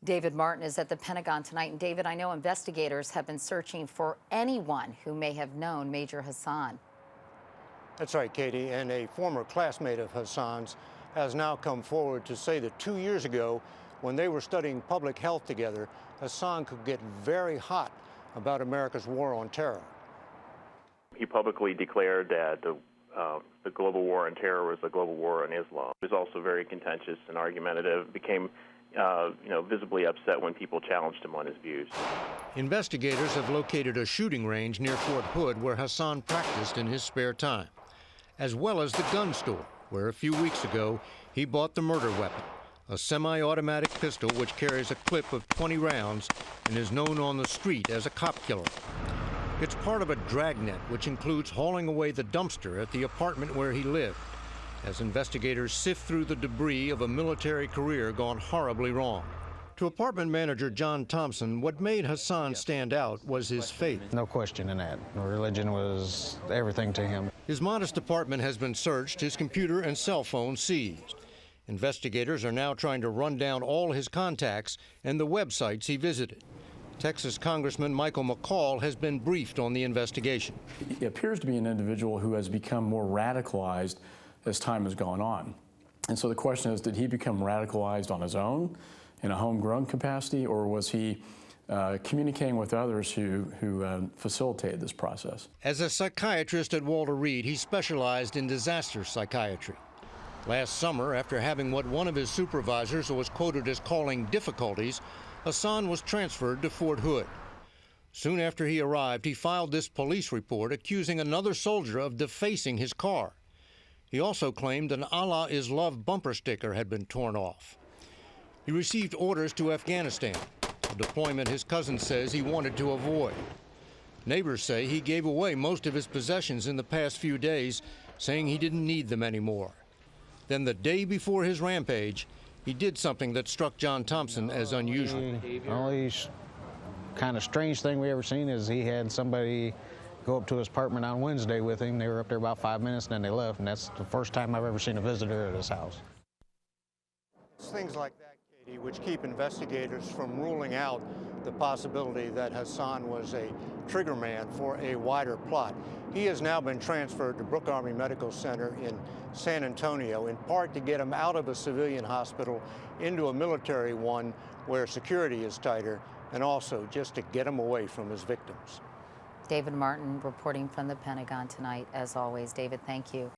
David Martin is at the Pentagon tonight. And David, I know investigators have been searching for anyone who may have known Major Hasan. That's right, Katie. And a former classmate of Hasan's has now come forward to say that 2 years ago, when they were studying public health together, Hasan could get very hot about America's war on terror. He publicly declared that the global war on terror was a global war on Islam. He was also very contentious and argumentative, became visibly upset when people challenged him on his views. Investigators have located a shooting range near Fort Hood where Hasan practiced in his spare time, as well as the gun store, where a few weeks ago he bought the murder weapon, a semi-automatic pistol which carries a clip of 20 rounds and is known on the street as a cop killer. It's part of a dragnet which includes hauling away the dumpster at the apartment where he lived, as investigators sift through the debris of a military career gone horribly wrong. To apartment manager John Thompson, what made Hasan stand out was his faith. No question in that. Religion was everything to him. His modest apartment has been searched, his computer and cell phone seized. Investigators are now trying to run down all his contacts and the websites he visited. Texas Congressman Michael McCall has been briefed on the investigation. He appears to be an individual who has become more radicalized as time has gone on. And so the question is, did he become radicalized on his own in a homegrown capacity, or was he communicating with others who facilitated this process? As a psychiatrist at Walter Reed, he specialized in disaster psychiatry. Last summer, after having what one of his supervisors was quoted as calling difficulties, Hasan was transferred to Fort Hood. Soon after he arrived, he filed this police report accusing another soldier of defacing his car. He also claimed an Allah is Love bumper sticker had been torn off. He received orders to Afghanistan, a deployment his cousin says he wanted to avoid. Neighbors say he gave away most of his possessions in the past few days, saying he didn't need them anymore. Then the day before his rampage, he did something that struck John Thompson as unusual. The only kind of strange thing we ever seen is he had somebody go up to his apartment on Wednesday with him. They were up there about 5 minutes and then they left, and that's the first time I've ever seen a visitor at his house. It's things like that, Katie, which keep investigators from ruling out the possibility that Hasan was a trigger man for a wider plot. He has now been transferred to Brooke Army Medical Center in San Antonio, in part to get him out of a civilian hospital into a military one where security is tighter, and also just to get him away from his victims. David Martin reporting from the Pentagon tonight. As always, David, thank you.